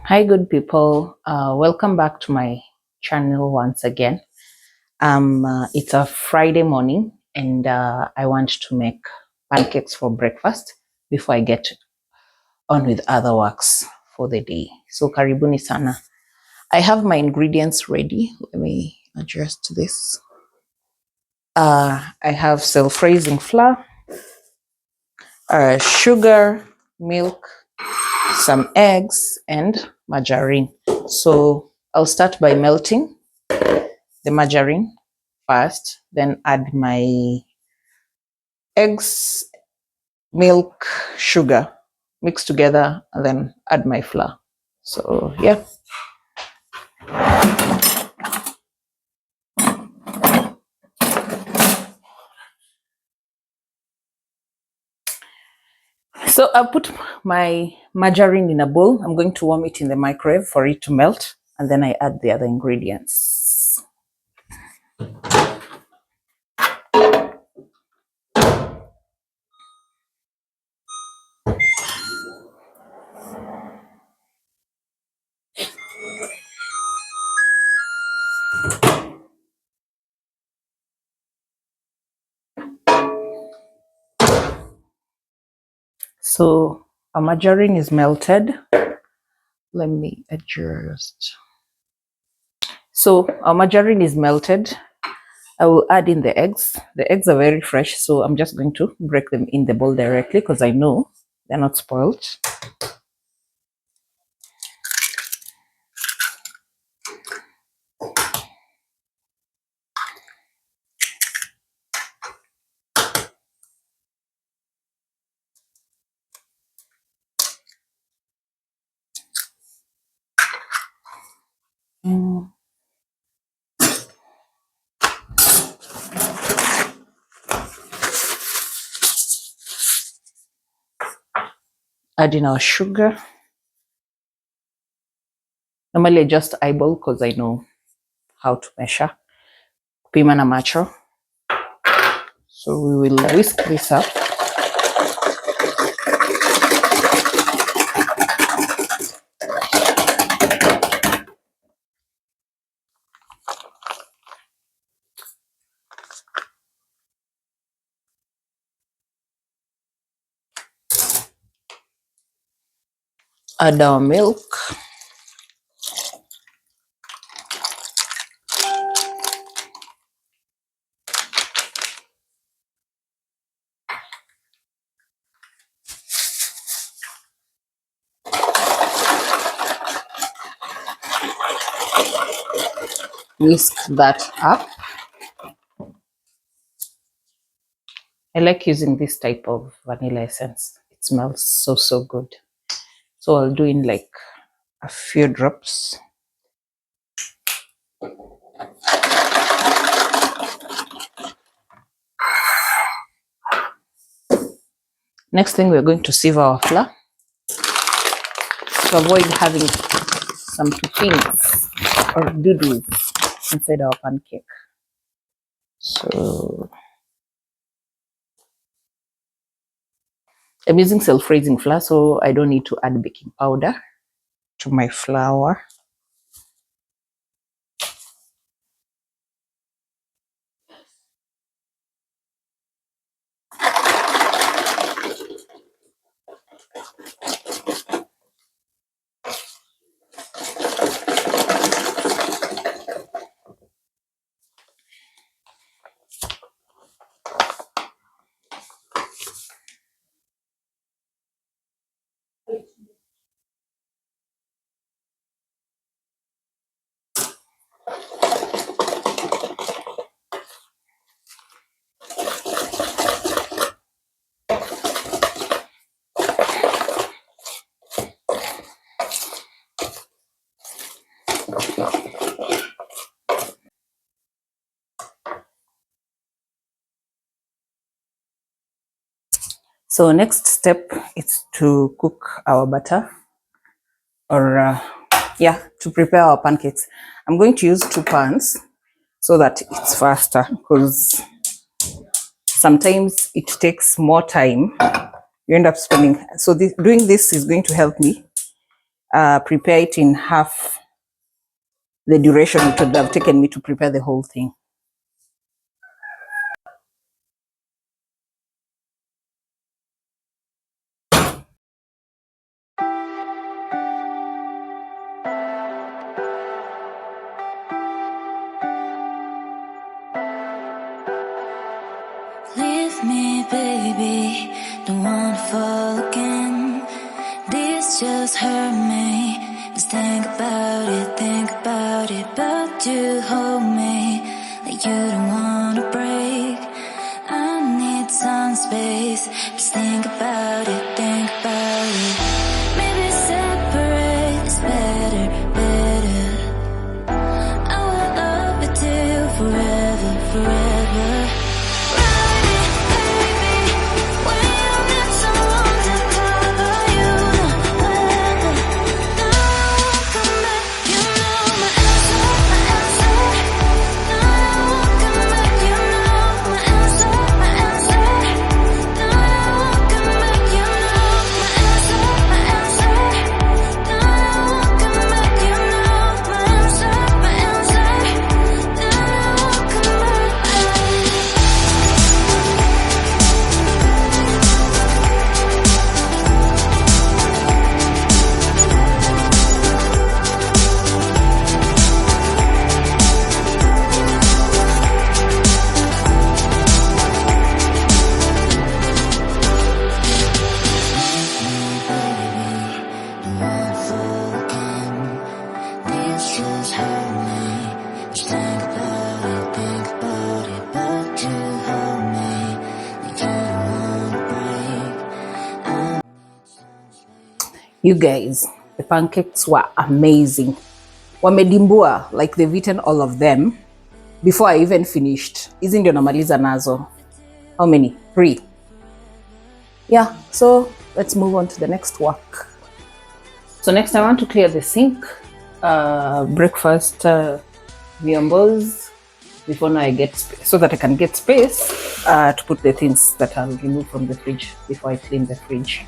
Hi, good people. Welcome back to my channel once again. It's a Friday morning, and I want to make pancakes for breakfast before I get on with other works for the day. So, karibuni sana. I have my ingredients ready. Let me adjust this. I have self-raising flour, sugar, milk, some eggs, and margarine. So, I'll start by melting the margarine first, then add my eggs, milk, sugar, mix together, and then add my flour. So yeah. So I'll put my margarine in a bowl. I'm going to warm it in the microwave for it to melt, and then I add the other ingredients. So our margarine is melted. Let me adjust. So our margarine is melted. I will add in the eggs. The eggs are very fresh, so I'm just going to break them in the bowl directly because I know they're not spoiled. Mm. Add in our sugar. Normally I just eyeball because I know how to measure. Pima na macho. So we will whisk this up. Add our milk. Whisk that up. I like using this type of vanilla essence. It smells so good. So I'll do in like a few drops. Next thing, we're going to sieve our flour to avoid having some toppings or doodles inside our pancake. So I'm using self-raising flour, so I don't need to add baking powder to my flour. So next step is to cook our butter, or to prepare our pancakes. I'm going to use 2 pans so that it's faster, because sometimes it takes more time. You end up spending. So doing this is going to help me prepare it in half the duration it would have taken me to prepare the whole thing. Leave me, baby, don't wanna fall again. This just hurt me. Just think about it, but you hold me like you don't wanna break. I need some space. Just think about it, Maybe separate is better. I will love you till forever. You guys, the pancakes were amazing. Wamedimbua, like they've eaten all of them before I even finished. Hizi ndio namaliza nazo. How many? 3. Yeah, so let's move on to the next work. So next I want to clear the sink, breakfast viombos before now I get space, so that I can get space to put the things that I'll remove from the fridge before I clean the fridge.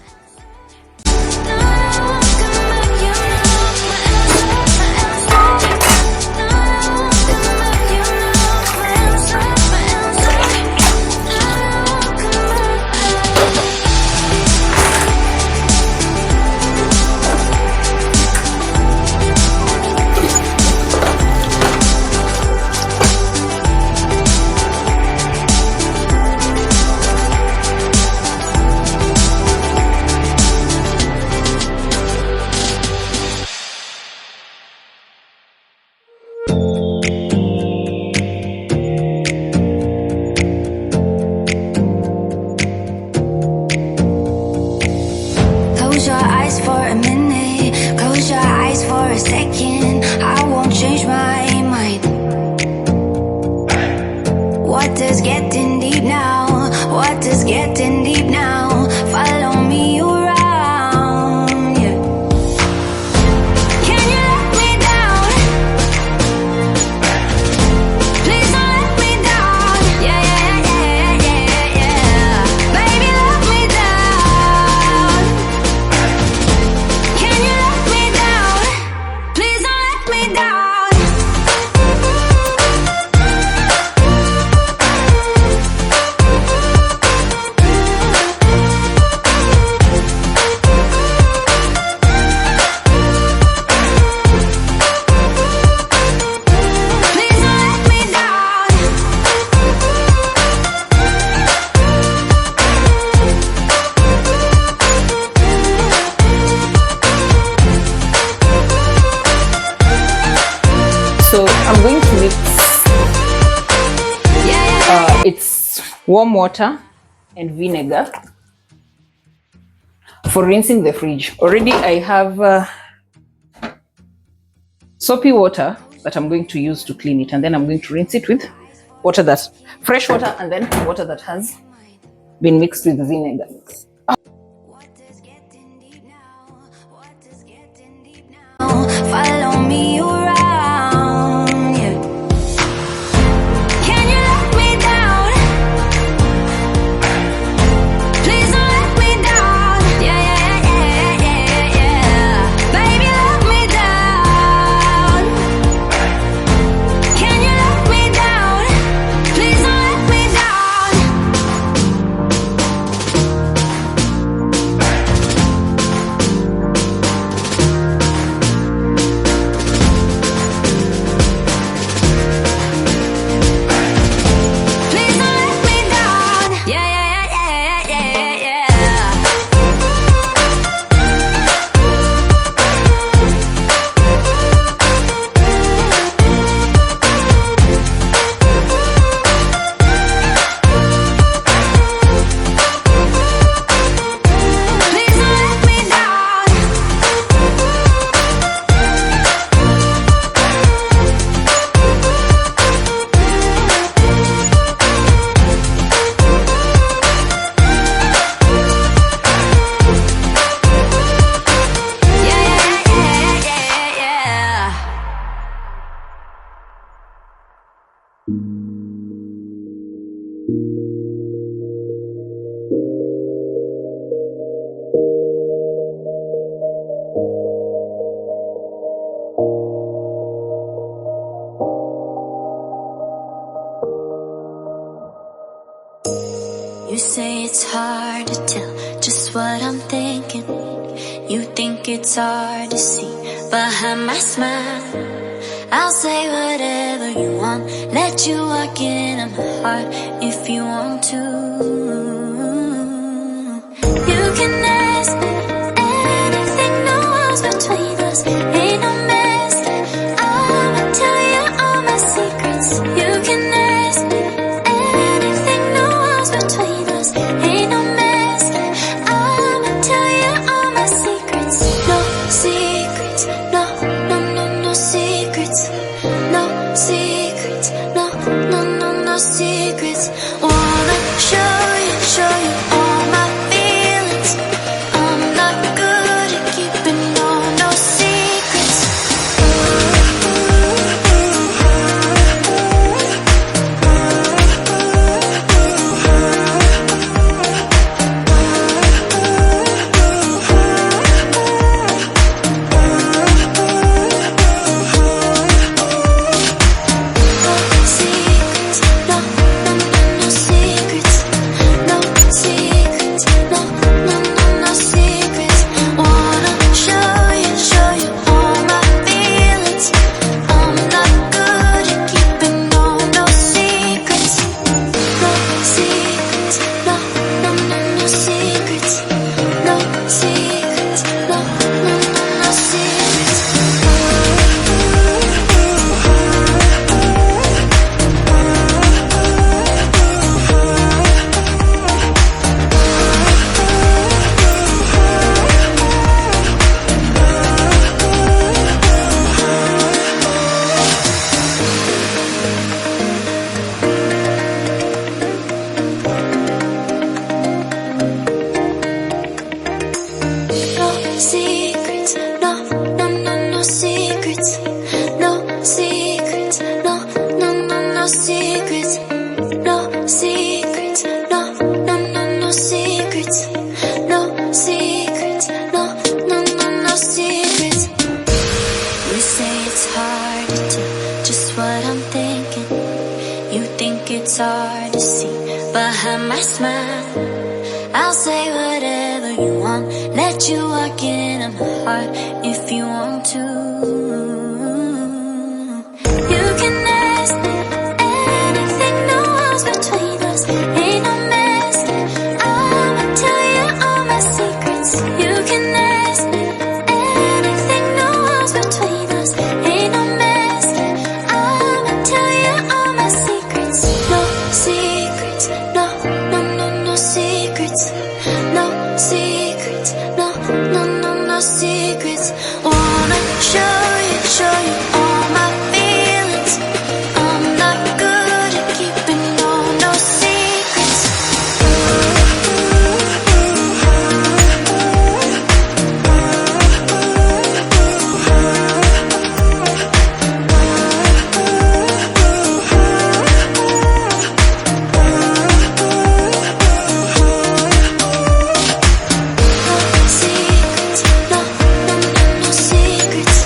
Close your eyes for a minute, close your eyes for a second. I won't change my mind. Water's getting deep now, water's getting deep now. Follow me around, yeah. Can you let me down? Please don't let me down. Yeah. Baby, let me down. Can you let me down? Please don't let me down. Please don't let me down. So I'm going to mix Yeah. it's warm water and vinegar for rinsing the fridge. Already I have soapy water that I'm going to use to clean it, and then I'm going to rinse it with water that's fresh water, and then water that has been mixed with vinegar. Water's getting deep now, water's getting deep now. Follow me around, yeah. Can you let me down? Please don't let me down. Yeah. Baby, You say it's hard to tell just what I'm thinking. You think it's hard to see behind my smile. I'll say whatever you want, let you walk into my heart if you want to. You can ask me anything, no walls between us, ain't no mess. I'ma tell you all my secrets. You can ask me anything, no walls between us, ain't no mess. I'ma tell you all my secrets. No secrets, no, no, no, no secrets. No secrets, no, no, no, no secrets. Wanna show you all my feelings. I'm not good at keeping no secrets. It's hard to see behind my smile. I'll say whatever you want, let you walk into my heart if you want to. You can ask me anything, no walls between us, ain't no mess. I'ma tell you all my secrets. You can ask me anything, no walls between us, ain't no mess. I'ma tell you all my secrets. No secrets, no, no, no, no secrets. No secrets, no, no, no, no secrets. Wanna show you all my feelings. I'm not good at keeping no secrets. Secrets, no, no, no, no secrets.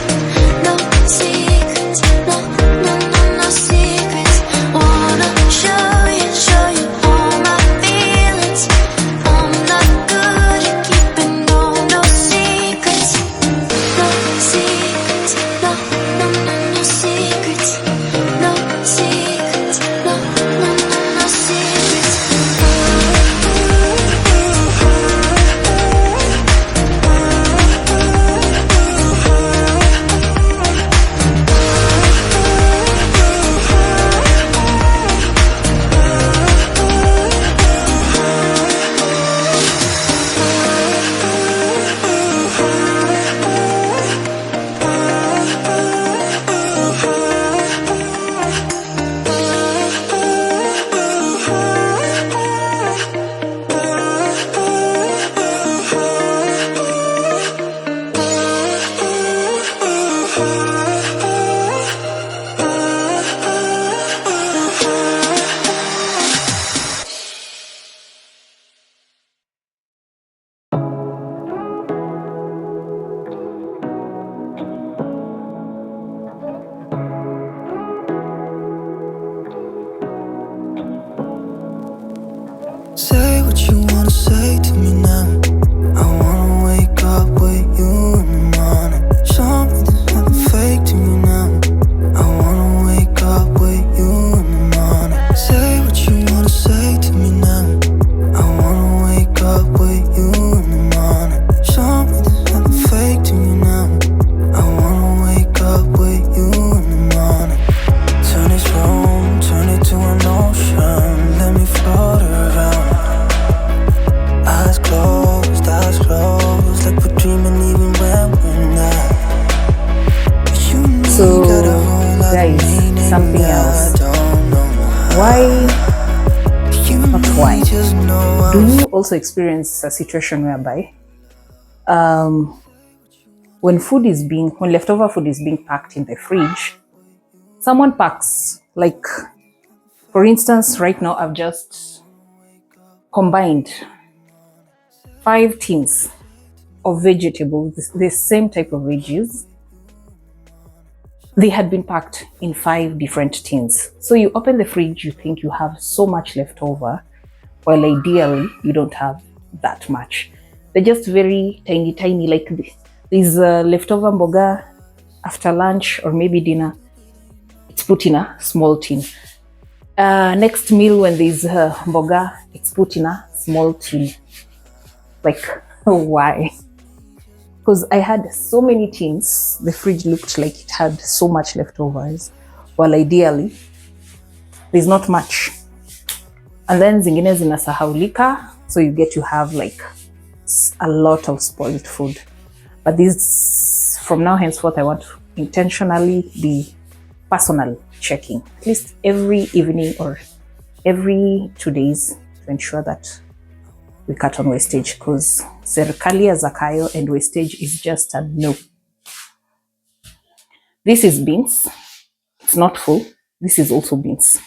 why? Not why. Do you also experience a situation whereby when leftover food is being packed in the fridge, someone packs, like for instance, right now I've just combined 5 tins of vegetables, the same type of veggies. They had been packed in 5 different tins. So you open the fridge, you think you have so much left over, while ideally you don't have that much. They're just very tiny, like this leftover mboga after lunch or maybe dinner. It's put in a small tin. Next meal, when there's mboga, it's put in a small tin. Like, why? Because I had so many tins, the fridge looked like it had so much leftovers, while ideally there's not much. And then zingine zinasahaulika, so you get to have like a lot of spoiled food. But this, from now henceforth, I want to intentionally be personal checking, at least every evening or every 2 days, to ensure that we cut on wastage, because serikali ya Zakayo and wastage is just a no. This is beans. It's not full. This is also beans.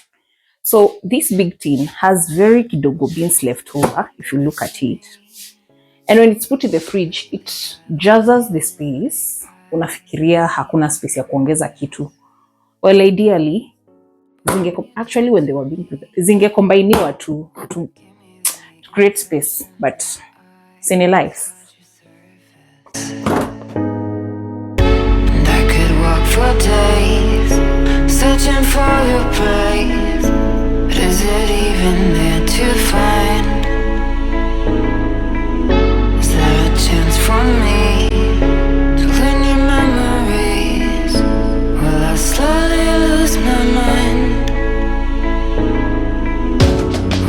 So this big tin has very kidogo beans left over, if you look at it. And when it's put in the fridge, it jazzes the space. Unafikiria hakuna space ya kuongeza kitu. Well, ideally, actually when they were being prepared, zingekombiniwa to create space, but it's in a life. And I could walk for days, searching for your praise. But is it even there to find? Is there a chance for me to learn your memories? Will I slowly lose my mind?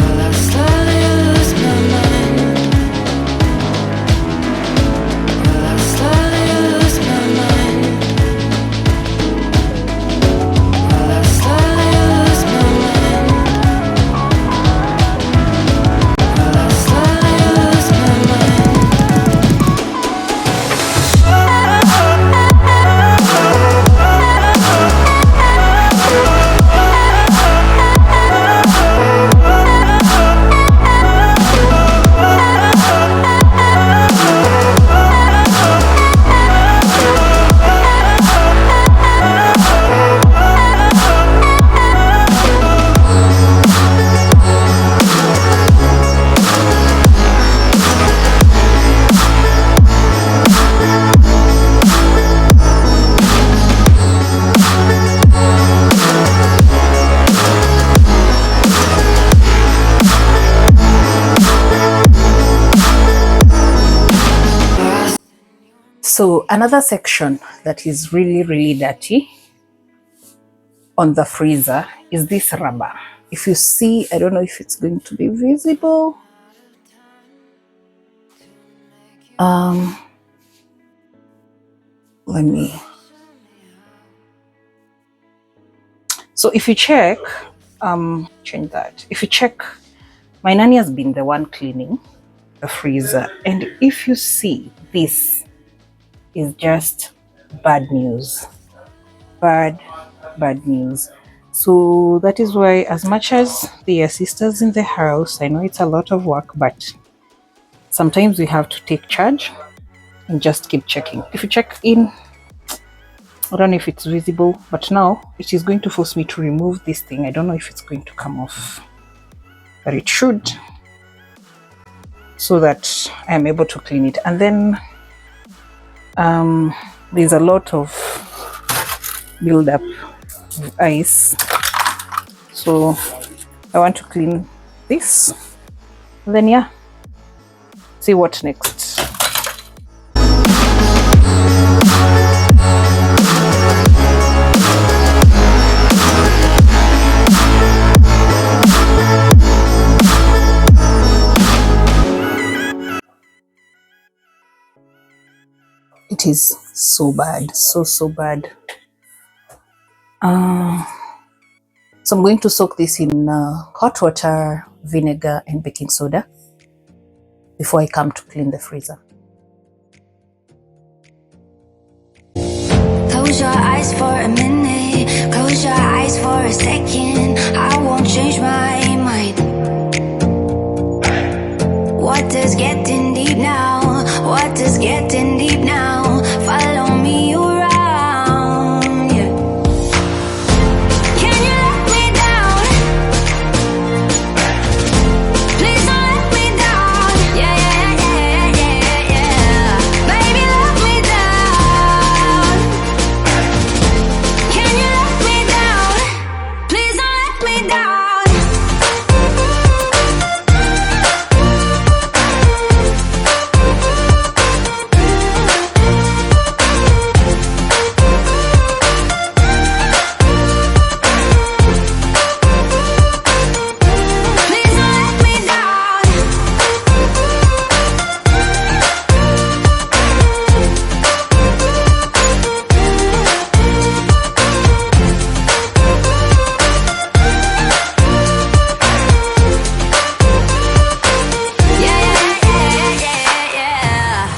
Will I slowly lose my mind? Will I slowly lose my mind? Will I slowly lose my mind? Will I slowly lose my mind? So another section that is really dirty on the freezer is this rubber. If you see, I don't know if it's going to be visible. Let me. So if you check, change that. If you check, my nanny has been the one cleaning the freezer, and if you see, this is just bad news. Bad news. So that is why, as much as they are sisters in the house, I know it's a lot of work, but sometimes we have to take charge and just keep checking. If you check in, I don't know if it's visible, but now it is going to force me to remove this thing. I don't know if it's going to come off, but it should, so that I'm able to clean it. And then there's a lot of buildup of ice, so I want to clean this, and then yeah, see what next. It is so bad, so bad. So I'm going to soak this in hot water, vinegar, and baking soda before I come to clean the freezer. Close your eyes for a minute, close your eyes for a second. I won't change my mind. Water's getting deep now, water's getting deep now. Follow me around, yeah. Can you let me down? Please don't let me down. Yeah, yeah, yeah, yeah, yeah. Baby, let me down. Can you let me down? Please don't let me down. Please don't let me down. Yeah, yeah, yeah, yeah, yeah.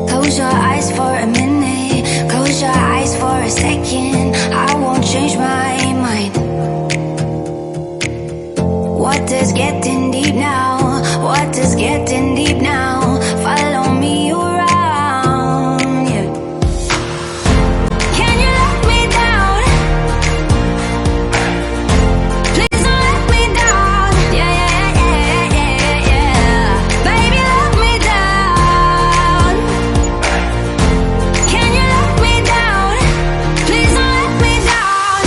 Close your eyes for a minute, close your eyes for a second. I won't change my mind. Water's getting deep now, water's getting deep now. Follow me around, yeah. Can you let me down? Please don't let me down. Yeah, yeah, yeah, yeah, yeah. Baby, let me down. Can you let me down? Please don't let me down.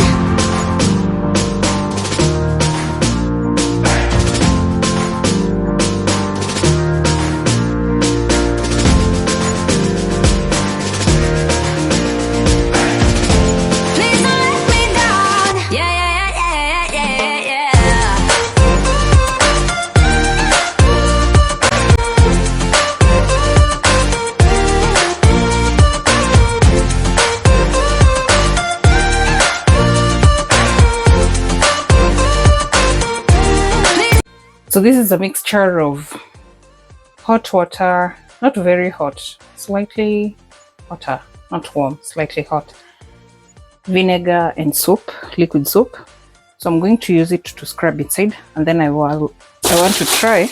Please don't let me down. Yeah, yeah, yeah, yeah, yeah, yeah. So this is a mixture of hot water, not very hot, slightly hotter, not warm, slightly hot, vinegar and soap, liquid soap. So I'm going to use it to scrub inside, and then I want to try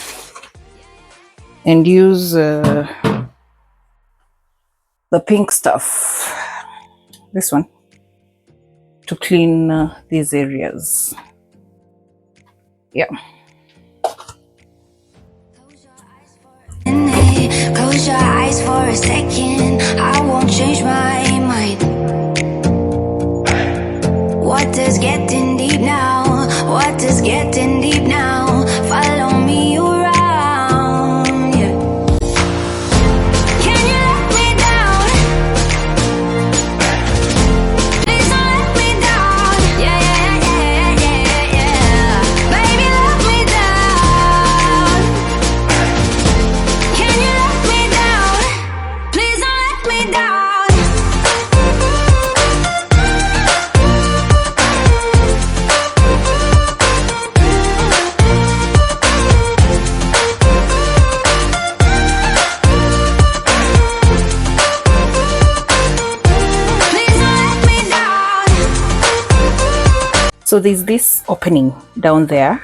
and use the pink stuff, this one, to clean these areas. Yeah. Close your eyes for a second. I won't change my mind. Water's getting deep now, water's getting deep now. Follow me around, yeah. Can you let me down? Please don't let me down. Yeah, yeah, yeah, yeah, yeah. Baby, let me down. Can you let me down? Please don't let me down. Please don't let me down. So there's this opening down there.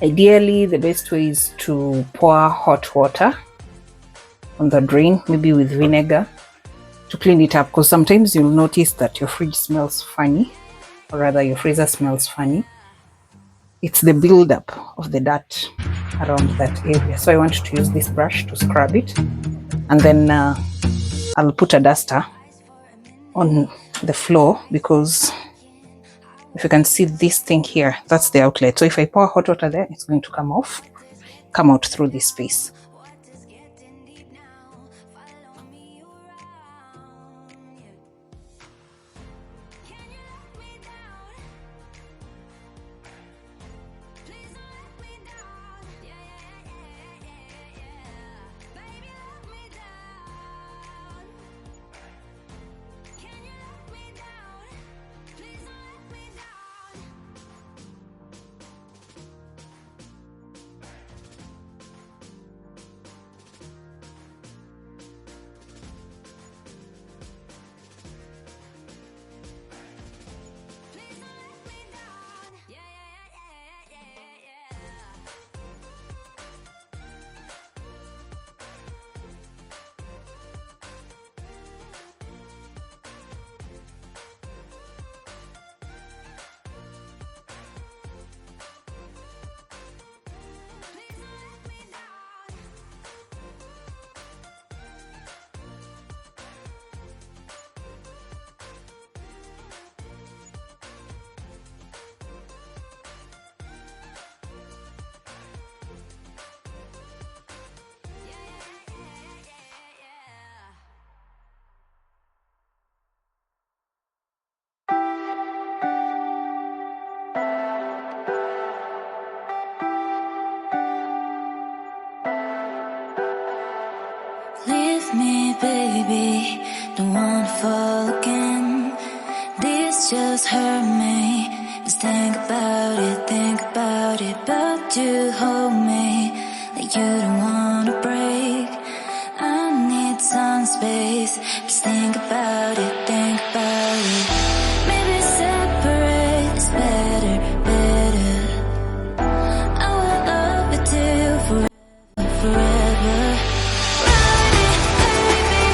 Ideally, the best way is to pour hot water on the drain, maybe with vinegar, to clean it up, because sometimes you'll notice that your fridge smells funny, or rather your freezer smells funny. It's the buildup of the dirt around that area. So I want to use this brush to scrub it, and then I'll put a duster on the floor, because if you can see this thing here, that's the outlet. So if I pour hot water there, it's going to come out through this space. Water's getting deep now. Follow me around, yeah. Can you let me down? Please don't let me down. Yeah, yeah, yeah, yeah, yeah. Baby, let baby, don't wanna fall again. This just hurt me. Just think about it, but you hold me like you don't wanna break. I need some space. Just think about it, think about it. Maybe separate is better, better. I will love you till forever, forever. Ride it, baby,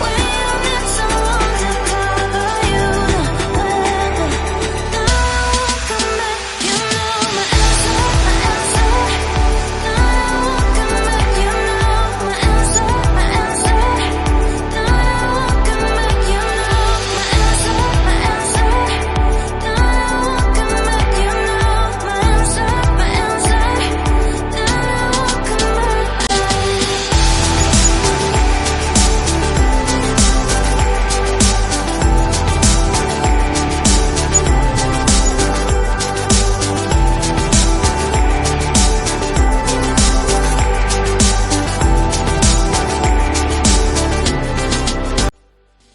when you need someone to cover you. Whenever, now I won't come back. You know my answer, my answer. Now I won't come back. You know my answer, my answer. Now I won't come back. You know my answer, my answer. Now I won't come back. You know my answer, my answer. Now I won't come back.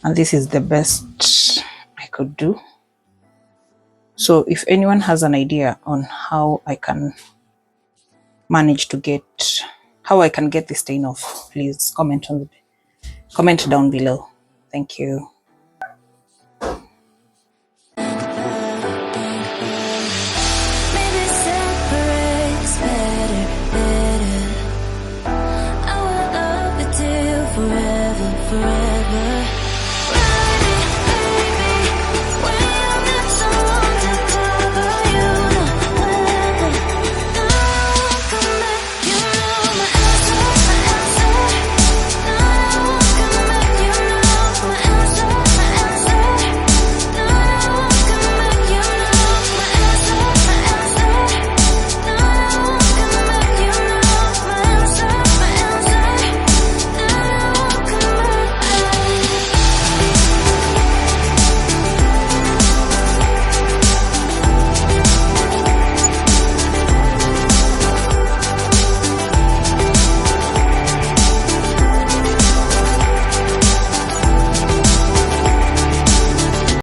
And this is the best I could do. So if anyone has an idea on how I can manage to get, how I can get this stain off, please comment down below. Thank you.